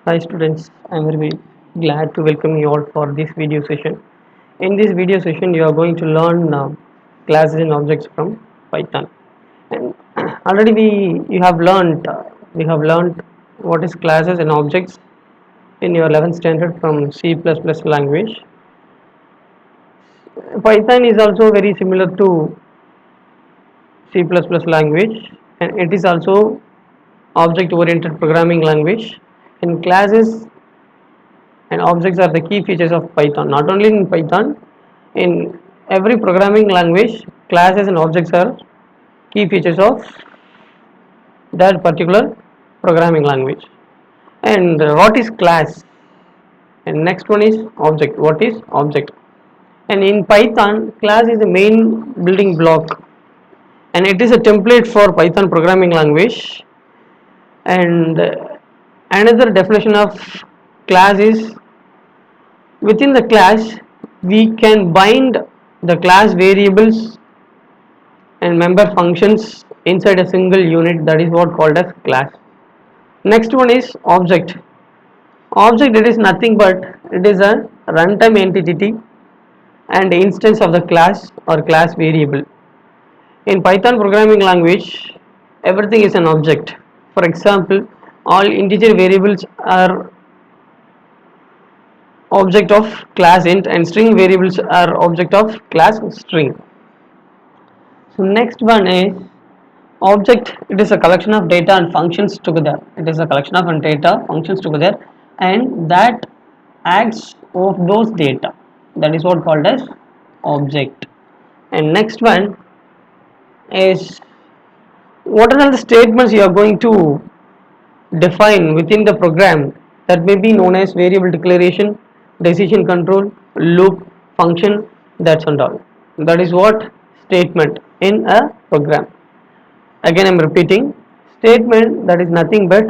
Hi students, I am very glad to welcome you all for this video session. In this video session, you are going to learn classes and objects from Python. And already we have learned what is classes and objects in your 11th standard from C++ language. Python is also very similar to C++ language, and it is also object-oriented programming language. And classes and objects are the key features of Python. Not only in Python, in every programming language, classes and objects are key features of that particular programming language. And what is class? And next one is object. What is object? And in Python, class is the main building block, and it is a template for Python programming language. And another definition of class is within the class we can bind the class variables and member functions inside a single unit, that is what called as class. Next one is object. Object, it is nothing but it is a runtime entity and instance of the class or class variable. In Python programming language, everything is an object. For example, all integer variables are object of class int and string variables are object of class string. So next one is object. It is a collection of data and functions together. It is a collection of data functions together and that acts of those data, that is what called as object. And next one is what are all the statements you are going to define within the program, that may be known as variable declaration, decision control, loop, function, that's and all. That is what statement in a program. Again I am repeating, statement, that is nothing but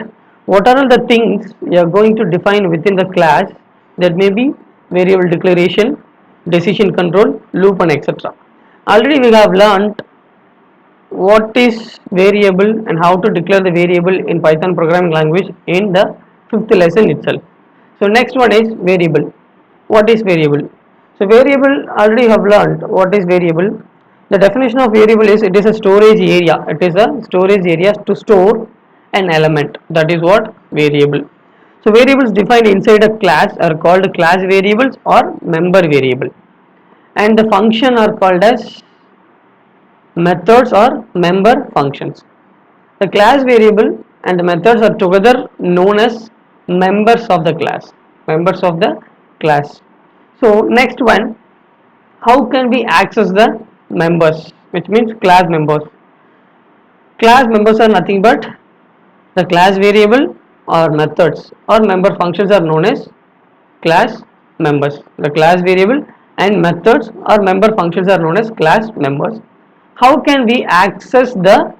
what are all the things you are going to define within the class, that may be variable declaration, decision control, loop and etc. Already we have learned what is variable and how to declare the variable in Python programming language in the 5th lesson itself. So next one is variable. What is variable? So variable, already have learned what is variable. The definition of variable is it is a storage area. It is a storage area to store an element. That is what variable. So variables defined inside a class are called class variables or member variable, and the function are called as methods or member functions. The class variable and the methods are together known as members of the class. Members of the class. So next one, how can we access the members, which means class members? Class members are nothing but the class variable or methods or member functions are known as class members. The class variable and methods or member functions are known as class members. How can we access the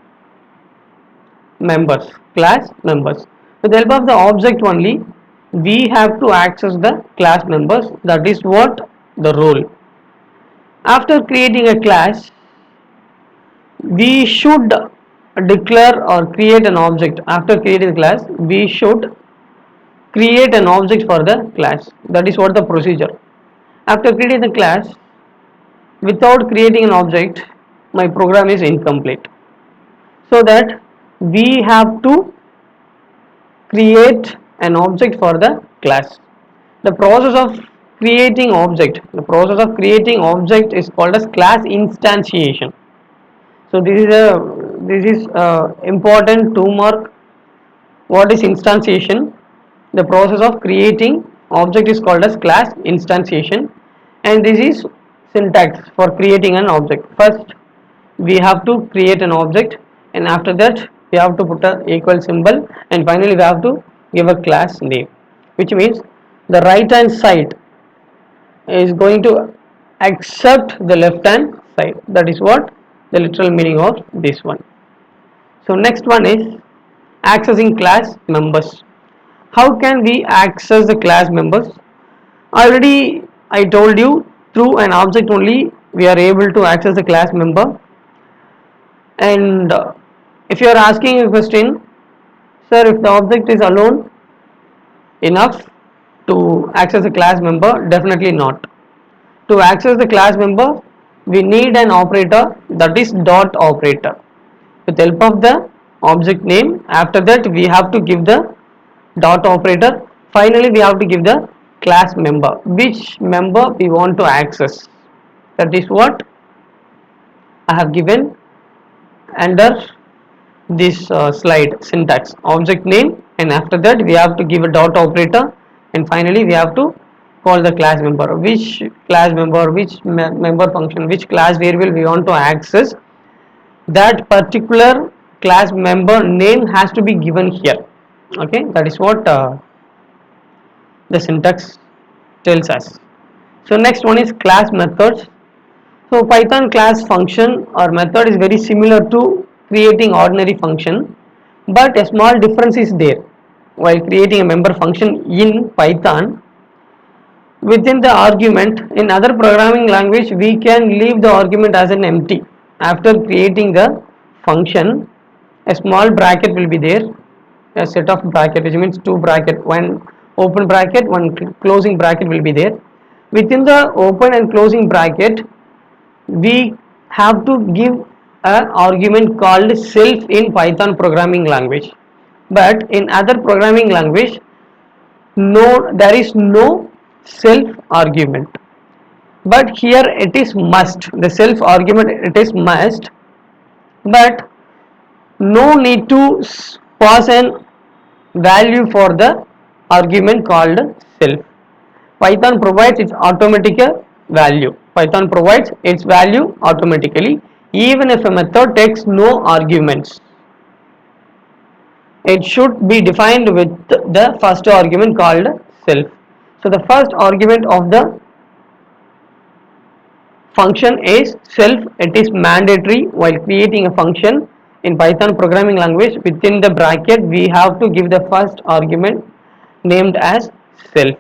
members, class members? With the help of the object only, we have to access the class members. That is what the role. After creating a class, we should declare or create an object. After creating the class, we should create an object for the class. That is what the procedure. After creating the class, without creating an object, my program is incomplete. So that we have to create an object for the class. The process of creating object is called as class instantiation. So this is important 2 mark. What is instantiation? The process of creating object is called as class instantiation, and this is syntax for creating an object. First we have to create an object, and after that we have to put a equal symbol, and finally we have to give a class name, which means the right hand side is going to accept the left hand side. That is what the literal meaning of this one. So next one is accessing class members. How can we access the class members? Already I told you, through an object only we are able to access the class member. And if you are asking a question, sir, if the object is alone, enough to access a class member? Definitely not. To access the class member, we need an operator, that is dot operator. With help of the object name, after that we have to give the dot operator. Finally, we have to give the class member, which member we want to access. That is what I have given under this slide syntax. Object name, and after that we have to give a dot operator, and finally we have to call the class member, which class member, which member function, which class variable we want to access. That particular class member name has to be given here. Okay, that is what the syntax tells us. So next one is class methods. So Python class function or method is very similar to creating ordinary function, but a small difference is there. While creating a member function in Python, within the argument, in other programming language we can leave the argument as an empty. After creating the function, a small bracket will be there, a set of bracket, which means two bracket, one open bracket, one closing bracket will be there. Within the open and closing bracket, we have to give an argument called self in Python programming language, but in other programming language, no, there is no self argument, but here it is must. The self argument, it is must, but no need to pass an value for the argument called self. Python provides its automatic value. Python provides its value automatically even if a method takes no arguments. It should be defined with the first argument called self. So the first argument of the function is self. It is mandatory while creating a function in Python programming language. Within the bracket we have to give the first argument named as self.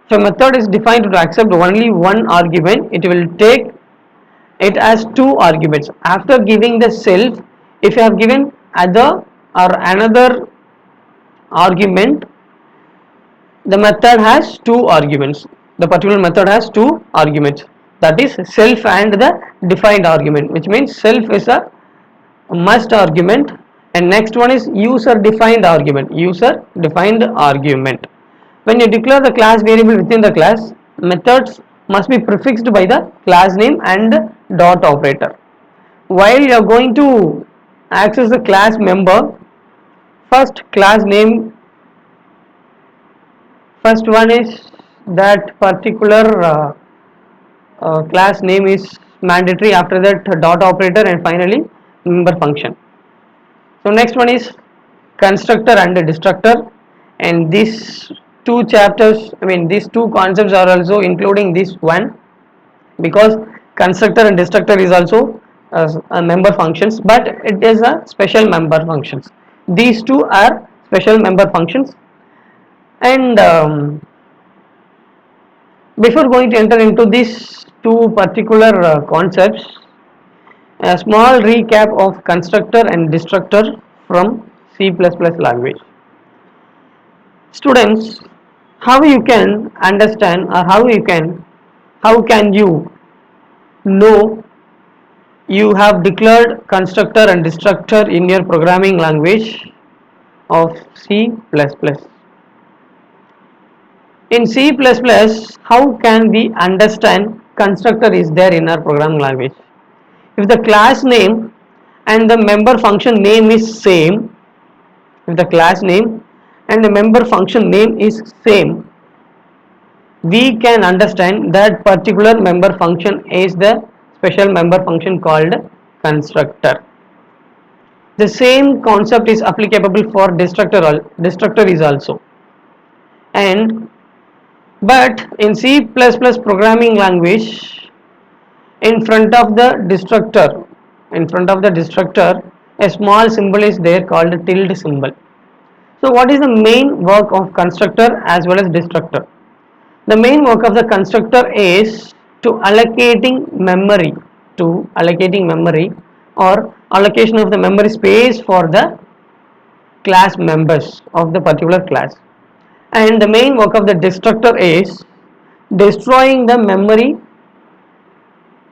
If a method is defined to accept only one argument, it will take it as two arguments. After giving the self, if you have given other or another argument, the method has two arguments. The particular method has two arguments, that is self and the defined argument, which means self is a must argument, and next one is user defined argument. User defined argument. When you declare the class variable within the class, methods must be prefixed by the class name and dot operator. While you are going to access the class member, first class name, first one is that particular class name is mandatory, after that dot operator, and finally member function. So next one is constructor and destructor, and these two chapters, I mean these two concepts are also including this one, because constructor and destructor is also a member functions, but it is a special member functions. These two are special member functions. And before going to enter into these two particular concepts, a small recap of constructor and destructor from C++ language. Students, how you can understand, or how can you know you have declared constructor and destructor in your programming language of C++? In C++, how can we understand constructor is there in our programming language? If the class name and the member function name is same, if the class name and the member function name is same, we can understand that particular member function is the special member function called constructor. The same concept is applicable for destructor is also. And but in C++ programming language, in front of the destructor, a small symbol is there called a tilde symbol. So what is the main work of constructor as well as destructor? The main work of the constructor is to allocating memory or allocation of the memory space for the class members of the particular class. and the main work of the destructor is destroying the memory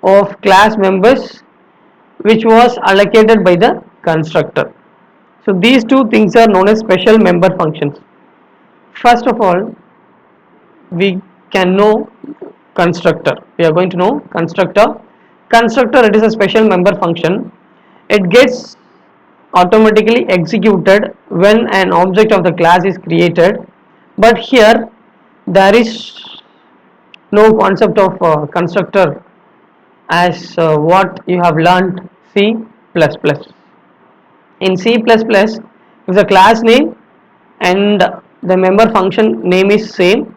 of class members which was allocated by the constructor. So these two things are known as special member functions. First of all, we can know constructor. We are going to know constructor. Constructor, it is a special member function. It gets automatically executed when an object of the class is created, but here there is no concept of constructor as what you have learned C++. In C++, if the class name and the member function name is same,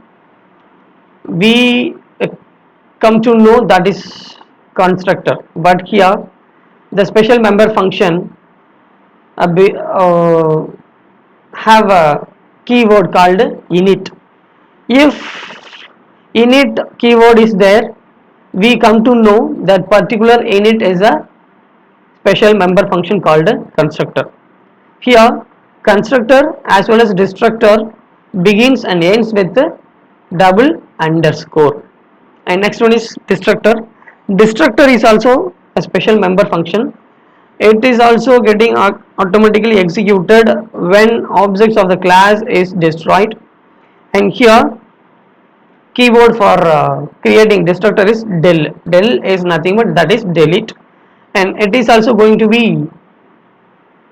we come to know that is constructor. But here the special member function have a keyword called init. If init keyword is there, we come to know that particular init is a special member function called constructor. Here constructor as well as destructor begins and ends with double underscore. And next one is destructor. Destructor is also a special member function. It is also getting automatically executed when objects of the class is destroyed, and here keyword for creating destructor is del. Del is nothing but that is delete, and it is also going to be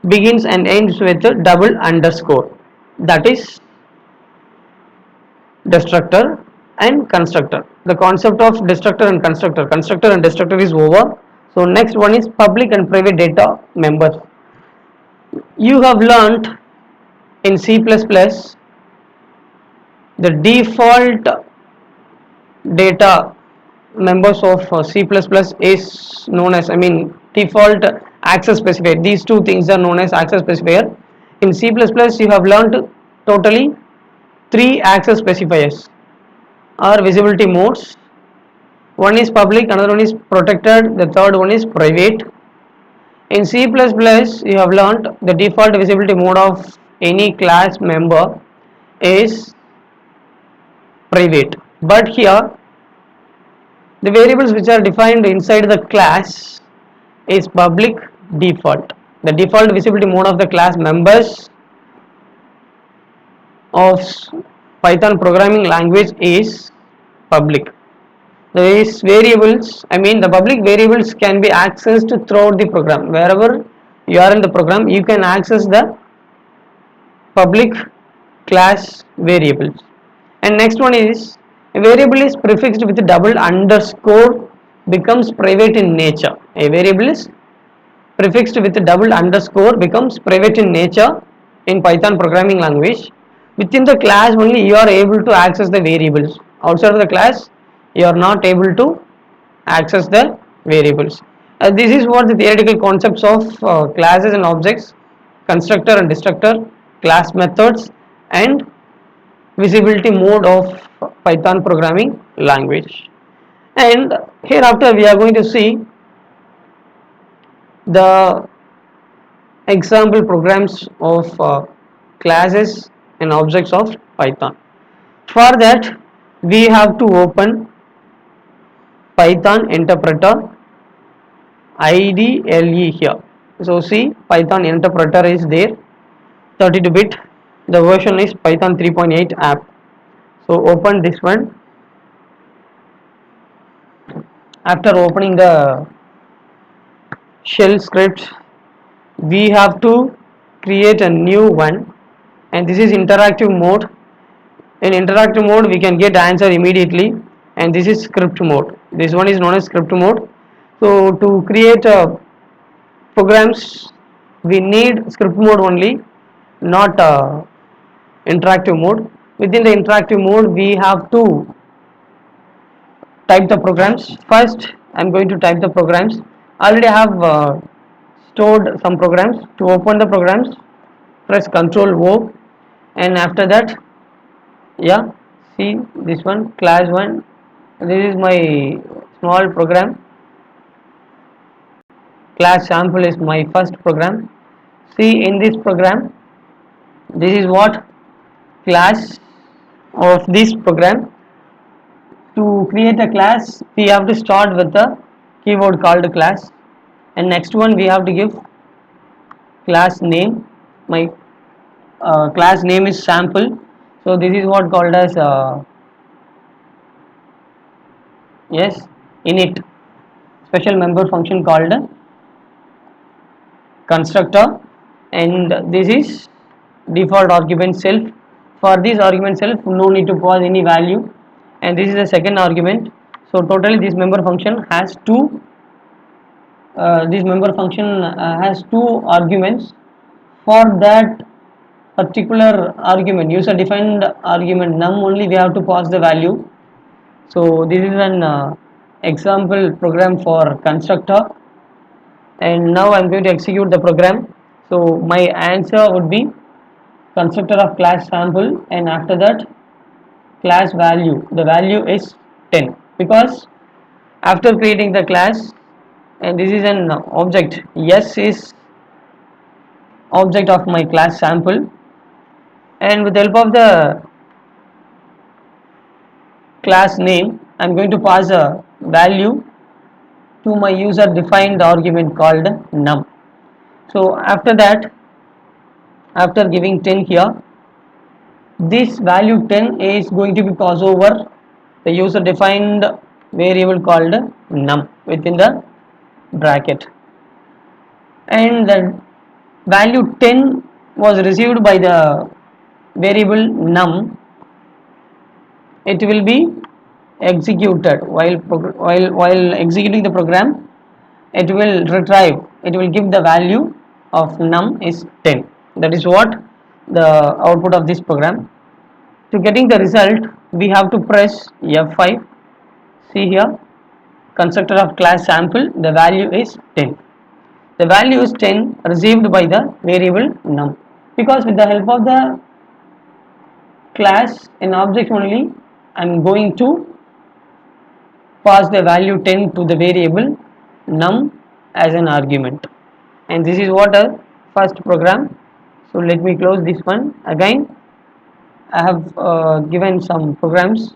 begins and ends with a double underscore, that is destructor and constructor. The concept of destructor and constructor is over. So next one is public and private data members. You have learnt in C++ the default data members of C++ is known as, default access specifier. These two things are known as access specifier. In C++ you have learnt totally three access specifiers or visibility modes. One is public, another one is protected, the third one is private. In C++ you have learnt the default visibility mode of any class member is private, but here the variables which are defined inside the class is public default. The default visibility mode of the class members of Python programming language is public. These variables, the public variables can be accessed throughout the program. Wherever you are in the program, you can access the public class variables. And next one is a variable is prefixed with double underscore becomes private in nature. A variable is prefixed with double underscore becomes private in nature in Python programming language. Within the class only you are able to access the variables. Outside of the class you are not able to access the variables. This is what the theoretical concepts of classes and objects, constructor and destructor, class methods, and visibility mode of Python programming language. And hereafter we are going to see the example programs of classes and objects of Python. For that we have to open Python interpreter IDLE here. So see, Python interpreter is there, 32-bit. The version is Python 3.8 app. So open this one. After opening the shell script, we have to create a new one, and this is interactive mode. In interactive mode we can get answer immediately, and this is script mode. This one is known as script mode. So to create programs we need script mode only, not interactive mode. Within the interactive mode we have to type the programs. First I am going to type the programs. Already I have stored some programs. To open the programs, press Ctrl O, and after that, see this one, class 1. This is my small program. Class sample is my first program. See, in this program, this is what class of this program. To create a class, we have to start with the keyword called class, and next one we have to give class name. My class name is sample, so this is what called as yes, init, special member function called constructor, and this is default argument self. For this argument self, no need to pass any value, and this is the second argument. So totally this member function has two this member function has two arguments. For that particular argument, user defined argument num, only we have to pass the value. So this is an example program for constructor, and now I'm going to execute the program. So my answer would be constructor of class sample, and after that class value, the value is 10, because after creating the class, and this is an object, yes is object of my class sample, and with the help of the class name, I'm going to pass a value to my user defined argument called num. So after that, after giving 10 here, this value 10 is going to be passed over the user defined variable called num within the bracket, and the value 10 was received by the variable num. It will be executed while executing the program. It will retrieve, it will give the value of num is 10. That is what the output of this program. To getting the result, we have to press F5. See here, constructor of class sample, the value is 10. The value is 10 received by the variable num, because with the help of the class in object only, I am going to pass the value 10 to the variable num as an argument, and this is what a first program. So let me close this one. Again, I have given some programs.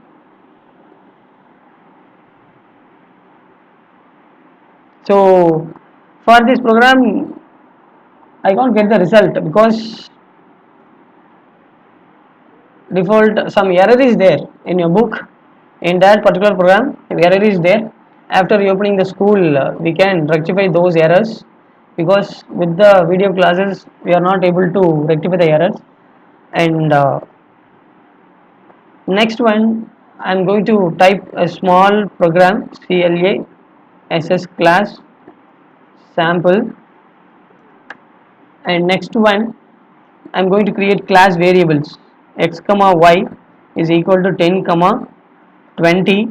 So for this program, I can't get the result because default some error is there in your book. In that particular program, error is there. After reopening the school, we can rectify those errors, because with the video classes we are not able to rectify the errors. And next one, I am going to type a small program, CLASS class sample, and next one I am going to create class variables x comma y is equal to 10 comma 20,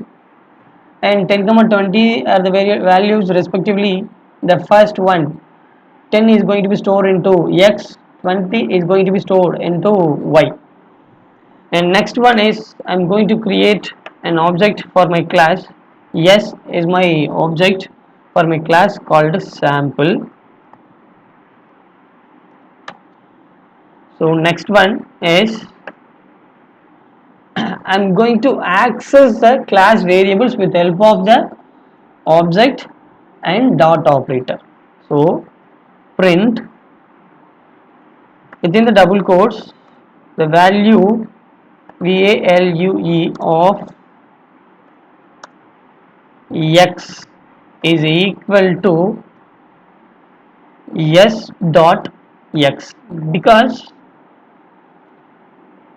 and 10 comma 20 are the values respectively. The first one, 10 is going to be stored into x, 20 is going to be stored into y. And next one is I'm going to create an object for my class. Yes is my object for my class called sample. So next one is I'm going to access the class variables with the help of the object and dot operator. So print within the double quotes the value value of x is equal to s dot x, because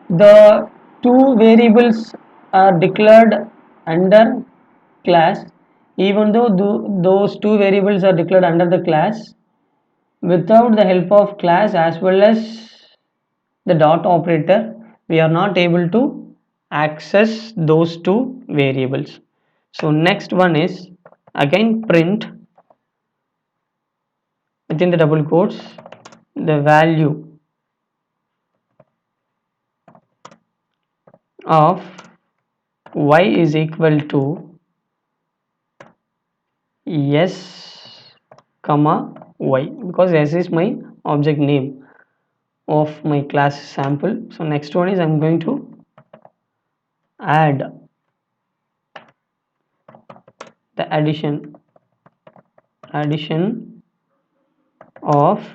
the two variables are declared under class. Even though those two variables are declared under the class, without the help of class as well as the dot operator, we are not able to access those two variables. So next one is again print within the double quotes the value of y is equal to s comma y, because s is my object name of my class sample. So next one is I'm going to add the addition of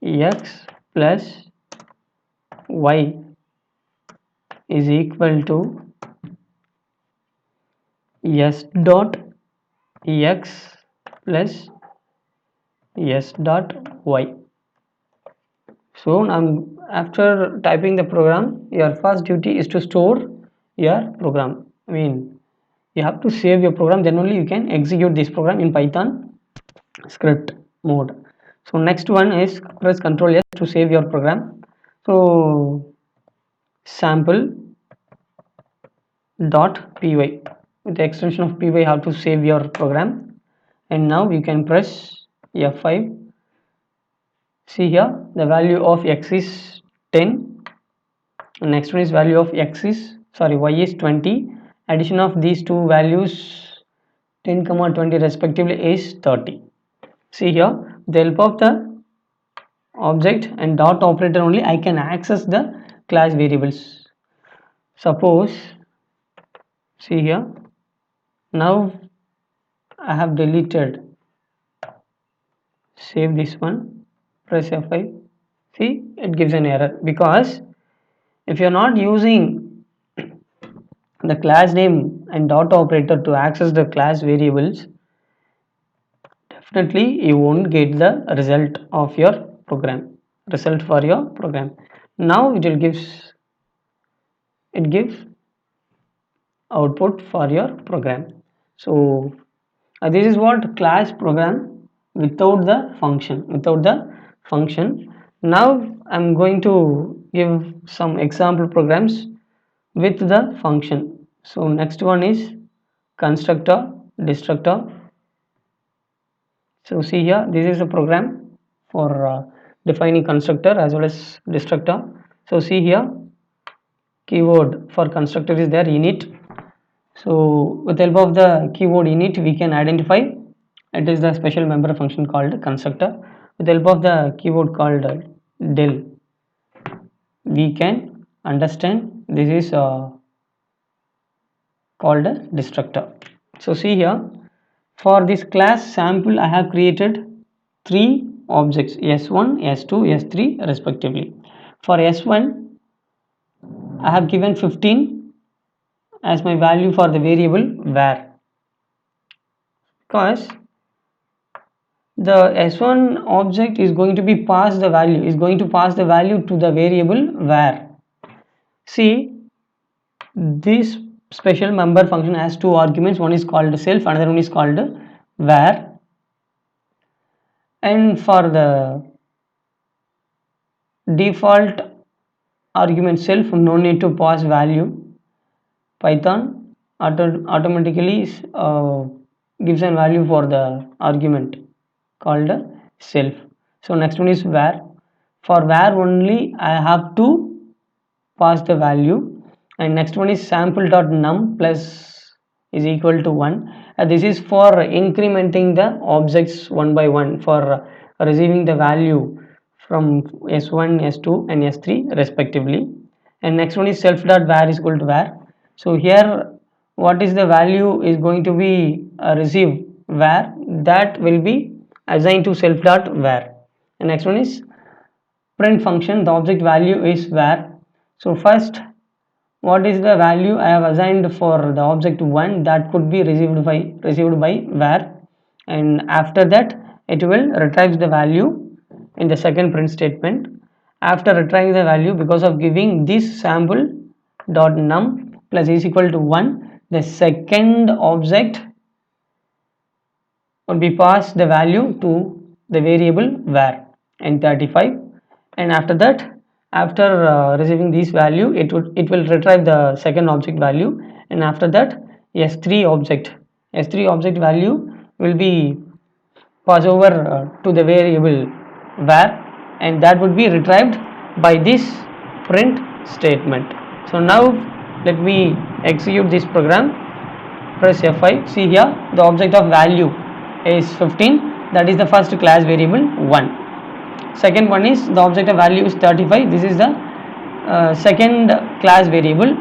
x plus y is equal to s dot x plus s dot y. So now after typing the program, your first duty is to store your program. I mean, you have to save your program, then only you can execute this program in Python script mode. So next one is press Ctrl S to save your program. So sample dot py, with the extension of py you have to save your program, and now you can press F5. See here the value of x is 10, next one is value of x is y is 20. Addition of these two values 10 comma 20 respectively is 30. See here, with the help of the object and dot operator only I can access the class variables. Suppose, see here, now I have deleted, save this one, press F5. See, it gives an error because if you are not using the class name and dot operator to access the class variables, definitely you won't get the result of your program, result for your program. Now it gives output for your program. So this is what class program without the function. Now I'm going to give some example programs with the function. So next one is constructor, destructor. So see here, this is a program for defining constructor as well as destructor. So see here, keyword for constructor is there, init. So with the help of the keyword init we can identify it is the special member function called constructor. With the help of the keyword called del we can understand this is called a destructor. So see here, for this class sample I have created 3 objects s1, s2, s3 respectively. For s1 I have given 15 as my value for the variable var, because the s1 object is going to be pass the value to the variable var. See, this special member function has 2 arguments, one is called self, another one is called var, and for the default argument self no need to pass value. Python automatically gives a value for the argument called self. So next one is var. For var only I have to pass the value, and next one is sample.num plus is equal to 1, and this is for incrementing the objects one by one for receiving the value from s1, s2 and s3 respectively. And next one is self.var is equal to var. So here what is the value is going to be received var, that will be assigned to self.var. And next one is print function, the object value is var. So first what is the value I have assigned for the object 1, that could be received by var, and after that it will retrieve the value in the second print statement. After retrieving the value, because of giving this sample dot num plus is equal to 1, the second object would be passed the value to the variable var and 35, and after that, after receiving this value, it will retrieve the second object value, and after that s3 object value will be passed over to the variable var, and that would be retrieved by this print statement. So now let me execute this program. Press F5. See here, the object of value is 15, that is the first class variable 1. Second one is the object of value is 35, this is the second class variable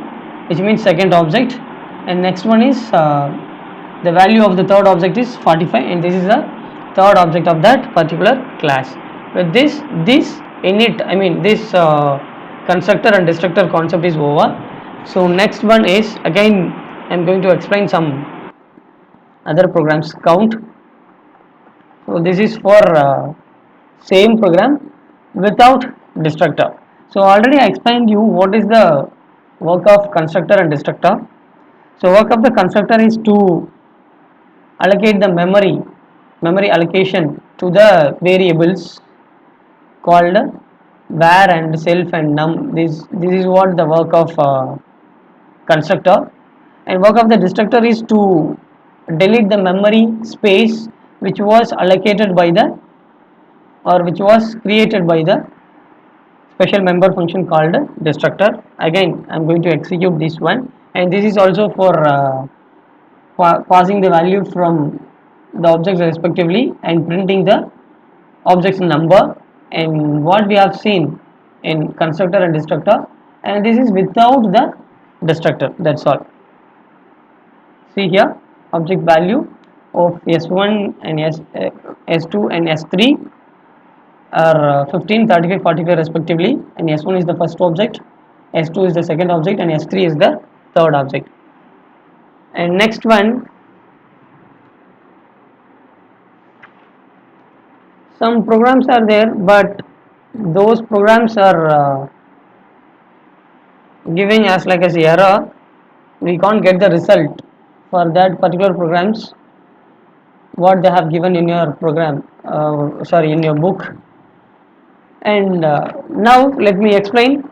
which means second object, and next one is the value of the third object is 45, and this is the third object of that particular class. With this init, I mean this constructor and destructor concept is over. So next one is, again I am going to explain some other programs. Count. So this is for same program without destructor. So already I explained you what is the work of constructor and destructor. So work of the constructor is to allocate the memory allocation to the variables called var and self and num. This is what the work of constructor, and work of the destructor is to delete the memory space which was allocated by the, or which was created by the special member function called destructor. Again I am going to execute this one, and this is also for passing the value from the objects respectively and printing the objects number, and what we have seen in constructor and destructor, and this is without the destructor. That's all. See here, object value of s1 and s2 and s3 are 15, 35, 45 respectively, and s1 is the first object, s2 is the second object, and s3 is the third object. And next one, some programs are there, but those programs are giving us like as error. We can't get the result for that particular programs what they have given in your program, sorry, in your book. And now let me explain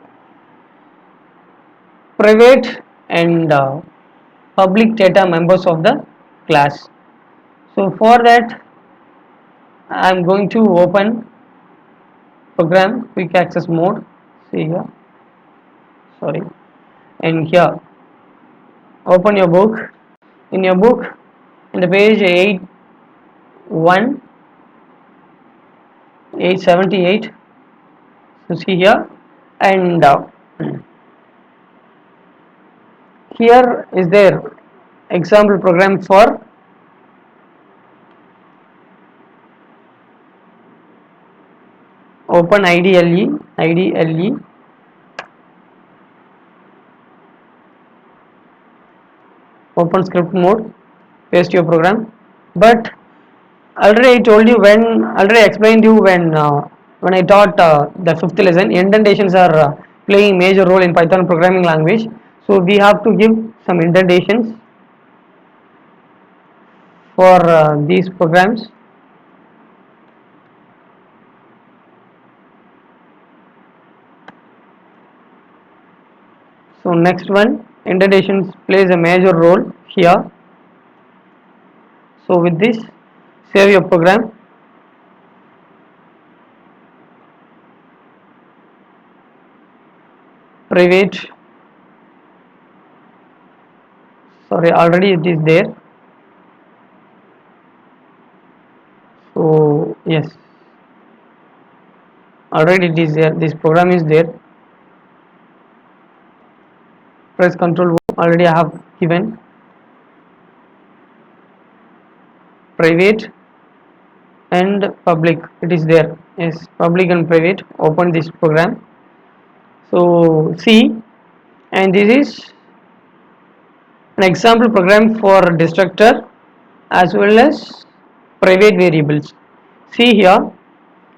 private and public data members of the class. So for that I am going to open program quick access mode. See here, sorry, and here open your book. In your book, in the page 878, so see here, and here is there example program for open IDLE, open script mode, paste your program. But already I told you, when already I explained you when I taught the fifth lesson, indentations are playing major role in Python programming language. So we have to give some indentations for these programs. So next one, indentations plays a major role here. So with this, save your program. Private, sorry, already it is there. So yes, already it is there, this program is there. Press Ctrl O, already I have given private and public, it is there. Yes, public and private. Open this program. So see, and this is an example program for destructor as well as private variables. See here,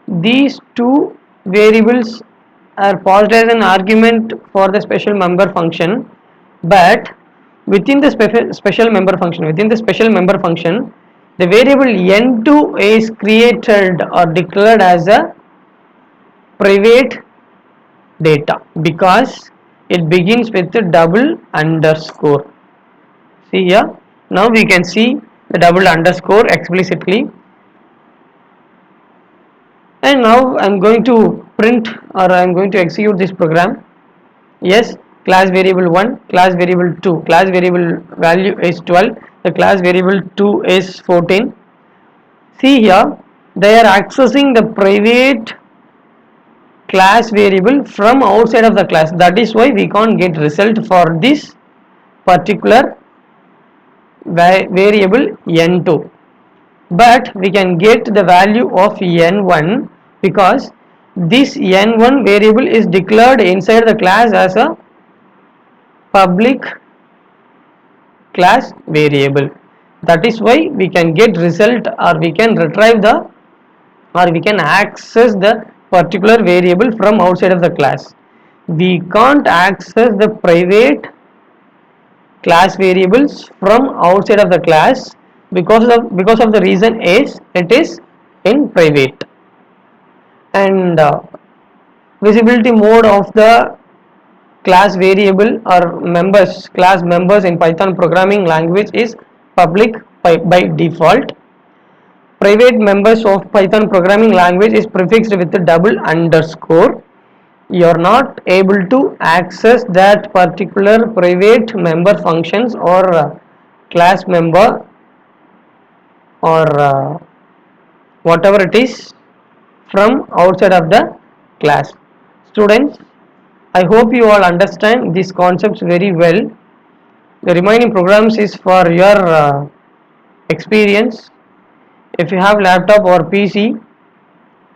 these two variables are passed as an argument for the special member function, but within the special member function, the variable n2 is created or declared as a private data because it begins with the double underscore. See here, now we can see the double underscore explicitly. And now I am going to print, or I am going to execute this program. Yes, class variable 1, class variable 2, class variable value is 12, the class variable 2 is 14. See here, they are accessing the private class variable from outside of the class. That is why we can't get result for this particular variable n2, but we can get the value of n1 because this n1 variable is declared inside the class as a public class variable. That is why we can get result, or we can retrieve the, or we can access the particular variable from outside of the class. We can't access the private class variables from outside of the class because of the reason is it is in private. And visibility mode of the class variable or members, class members in Python programming language is public by default. Private members of Python programming language is prefixed with a double underscore. You are not able to access that particular private member functions or class member or whatever it is from outside of the class. Students, I hope you all understand these concepts very well. The remaining programs is for your experience. If you have laptop or PC,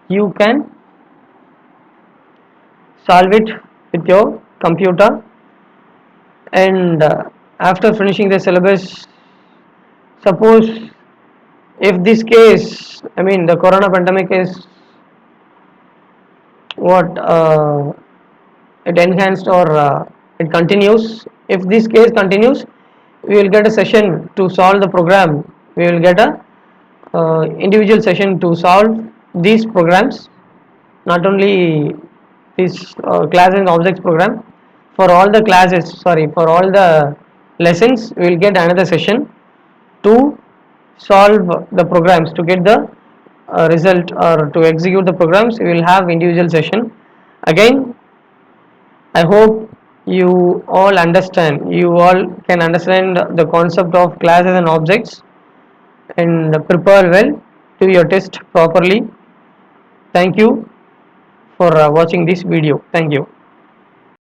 you can solve it with your computer, and after finishing the syllabus, suppose if this case, I mean the corona pandemic is what it enhanced or it continues. If this case continues, we will get a session to solve the program. We will get a individual session to solve these programs, not only this class and objects program. For all the classes, sorry, for all the lessons, we will get another session to solve the programs, to get the result or to execute the programs. We will have individual session. Again, I hope you all understand, you all can understand the concept of classes and objects and prepare well to your test properly. Thank you for watching this video. Thank you.